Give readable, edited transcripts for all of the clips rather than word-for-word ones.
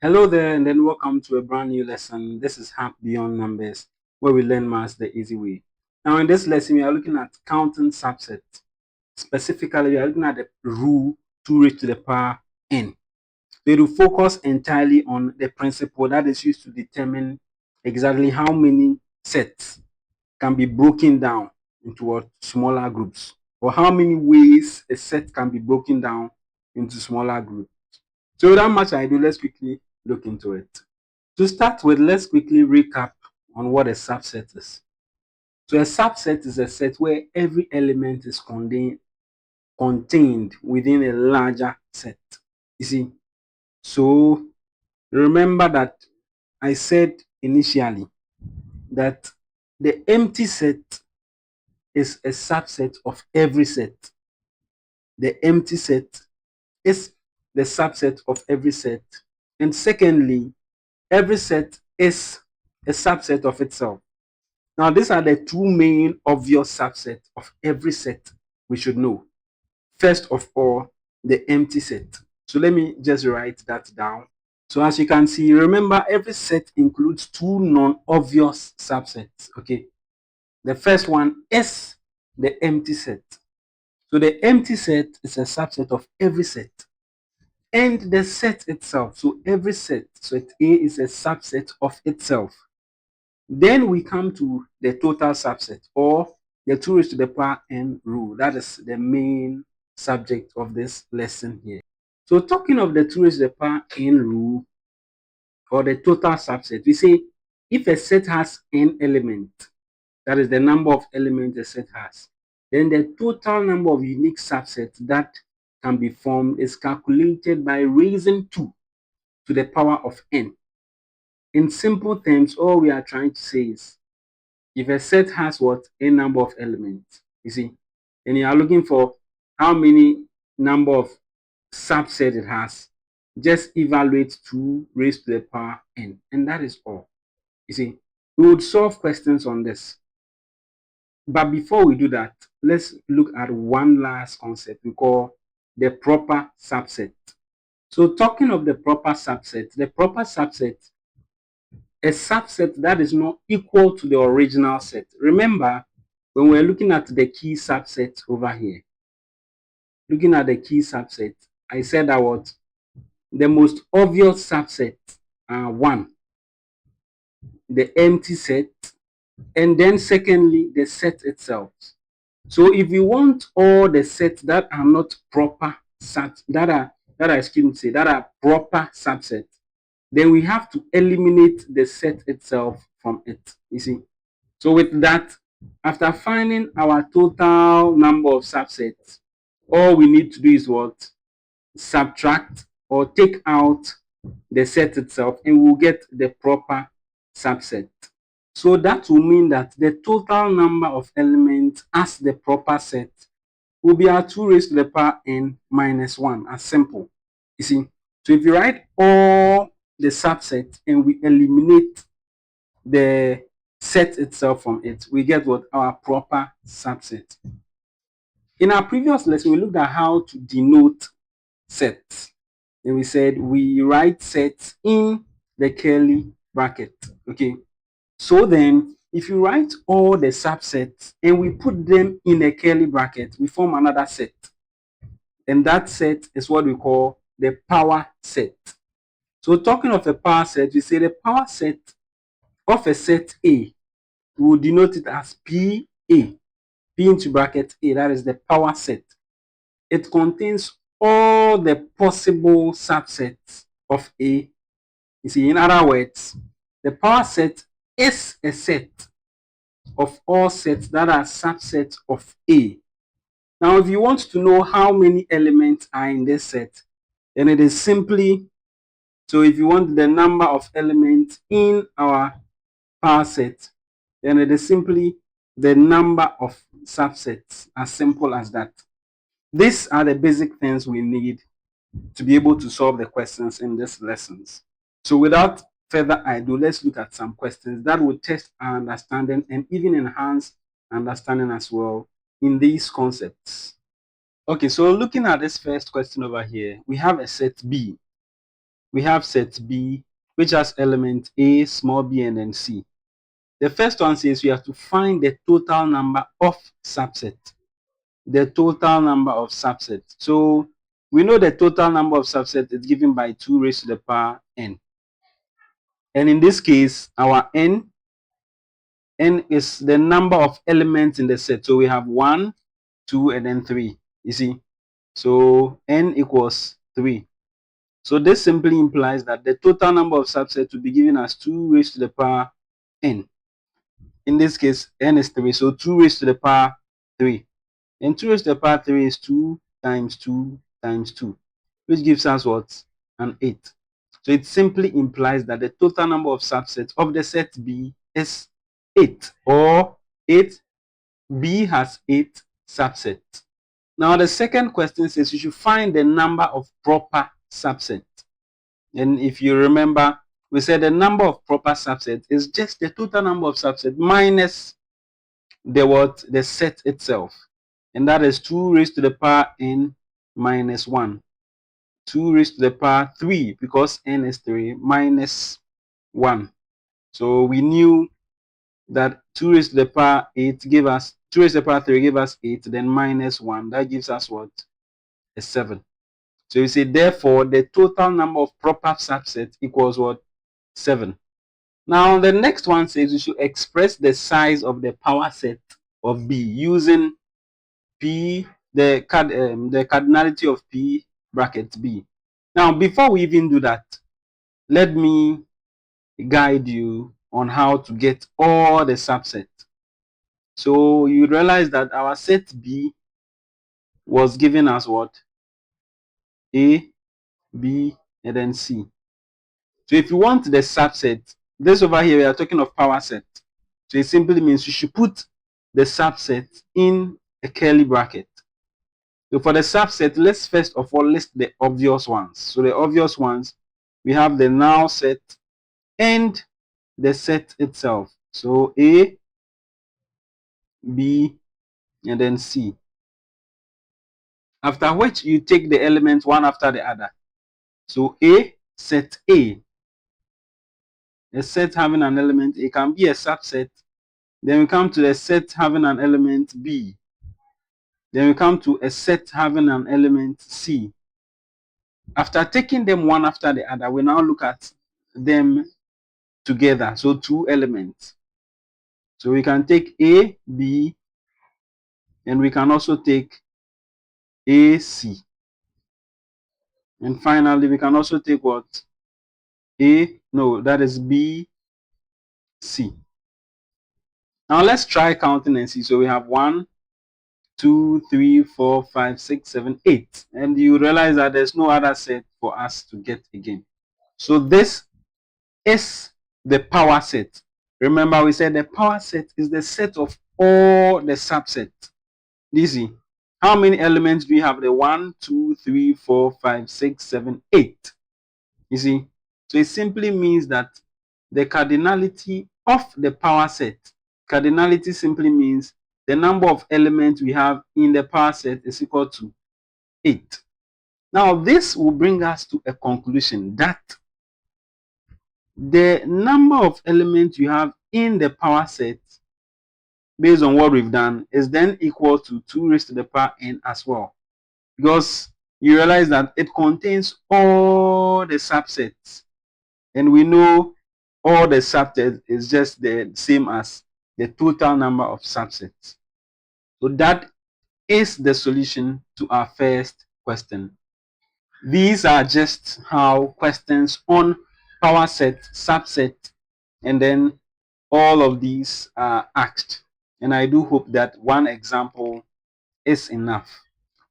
Hello there, and then welcome to a brand new lesson. This is Hack Beyond Numbers, where we learn maths the easy way. Now, in this lesson, we are looking at counting subsets. Specifically, we are looking at the rule 2 raised to the power n. They will focus entirely on the principle that is used to determine exactly how many sets can be broken down into what smaller groups, or how many ways a set can be broken down into smaller groups. So without much ado, let's quickly look into it. To start with, let's quickly recap on what a subset is. So a subset is a set where every element is contained within a larger set. You see, so remember that I said initially that the empty set is a subset of every set. The empty set is the subset of every set. And secondly, every set is a subset of itself. Now, these are the two main obvious subsets of every set we should know. First of all, the empty set. So let me just write that down. So as you can see, remember every set includes two non-obvious subsets. Okay. The first one is the empty set. So the empty set is a subset of every set. And the set itself, so every set, set A is a subset of itself. Then we come to the total subset, or the 2 raised to the power n rule. That is the main subject of this lesson here. So talking of the 2 raised to the power n rule, or the total subset, we say if a set has n elements, that is the number of elements a set has, then the total number of unique subsets that can be formed is calculated by raising 2 to the power of n. In simple terms, all we are trying to say is if a set has what? A number of elements, you see, and you are looking for how many number of subset it has, just evaluate 2 raised to the power n, and that is all. You see, we would solve questions on this. But before we do that, let's look at one last concept we call the proper subset. So talking of the proper subset, a subset that is not equal to the original set. Remember, when we're looking at the key subset over here, looking at the key subset, I said that what the most obvious subset are 1, the empty set, and then secondly, the set itself. So if you want all the sets that are not proper that are proper subsets, then we have to eliminate the set itself from it. You see. So with that, after finding our total number of subsets, all we need to do is what? Subtract or take out the set itself, and we'll get the proper subset. So that will mean that the total number of elements as the proper set will be our 2 raised to the power n minus 1, as simple. You see, so if you write all the subsets and we eliminate the set itself from it, we get what? Our proper subset. In our previous lesson, we looked at how to denote sets. And we said we write sets in the curly bracket. Okay. So then, if you write all the subsets and we put them in a curly bracket, we form another set. And that set is what we call the power set. So talking of a power set, we say the power set of a set A, we will denote it as PA, P into bracket A, that is the power set. It contains all the possible subsets of A. You see, in other words, the power set is a set of all sets that are subsets of A. Now, if you want to know how many elements are in this set, then it is simply, so if you want the number of elements in our power set, then it is simply the number of subsets, as simple as that. These are the basic things we need to be able to solve the questions in these lessons. So without further ado, let's look at some questions that will test our understanding and even enhance understanding as well in these concepts. Okay, so looking at this first question over here, we have a set B. We have set B, which has element A, small b, and then C. The first one says we have to find the total number of subset. The total number of subset. So we know the total number of subset is given by 2 raised to the power n. And in this case, our n is the number of elements in the set. So we have 1, 2, and then 3. You see? So n equals 3. So this simply implies that the total number of subsets will be given as 2 raised to the power n. In this case, n is 3. So 2 raised to the power 3. And 2 raised to the power 3 is 2 times 2 times 2, which gives us what? An 8. So it simply implies that the total number of subsets of the set B is 8, or 8, B has 8 subsets. Now the second question says you should find the number of proper subsets. And if you remember, we said the number of proper subsets is just the total number of subsets minus the set itself. And that is 2 raised to the power n minus 1. 2 raised to the power 3, because n is 3, minus 1. So we knew that 2 raised to the power 8 gave us 2 raised to the power 3 gave us 8, then minus 1. That gives us what? A 7. So you say, therefore, the total number of proper subsets equals what? 7. Now, the next one says you should express the size of the power set of B using P, the cardinality of P bracket B. Now, before we even do that, let me guide you on how to get all the subsets. So you realize that our set B was given as what? A, B, and then C. So if you want the subset, this over here, we are talking of power set. So it simply means you should put the subset in a curly bracket. So for the subset, let's first of all list the obvious ones. So the obvious ones, we have the null set and the set itself. So A, B, and then C. After which you take the elements one after the other. So A, set A. A set having an element A can be a subset. Then we come to the set having an element B. Then we come to a set having an element C. After taking them one after the other, we now look at them together. So 2 elements. So we can take A, B, and we can also take A, C. And finally, we can also take what? That is B, C. Now let's try counting and see. So we have 1, 2, 3, 4, 5, 6, 7, 8. And you realize that there's no other set for us to get again. So this is the power set. Remember, we said the power set is the set of all the subsets. Easy. How many elements do we have? The 1, 2, 3, 4, 5, 6, 7, 8. You see? So it simply means that the cardinality of the power set, cardinality simply means the number of elements we have in the power set is equal to 8. Now, this will bring us to a conclusion that the number of elements you have in the power set, based on what we've done, is then equal to 2 raised to the power n as well. Because you realize that it contains all the subsets. And we know all the subsets is just the same as the total number of subsets. So that is the solution to our first question. These are just how questions on power set, subset, and then all of these are asked. And I do hope that one example is enough.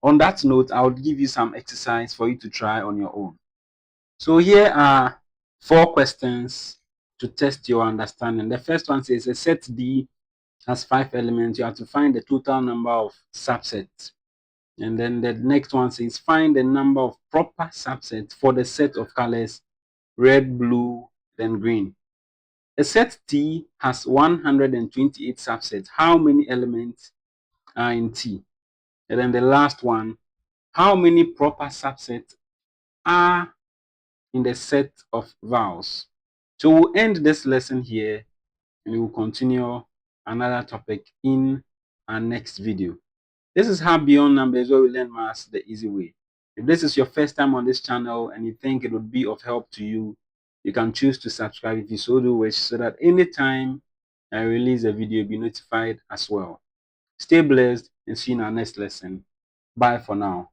On that note, I would give you some exercise for you to try on your own. So here are 4 questions to test your understanding. The first one says a set D has 5 elements. You have to find the total number of subsets. And then the next one says find the number of proper subsets for the set of colors red, blue, then green. A set T has 128 subsets. How many elements are in T? And then the last one, how many proper subsets are in the set of vowels. So we'll end this lesson here and we will continue another topic in our next video. This is how Beyond Numbers, where we learn maths the easy way. If this is your first time on this channel and you think it would be of help to you, you can choose to subscribe if you so do wish, so that anytime I release a video, you'll be notified as well. Stay blessed and see you in our next lesson. Bye for now.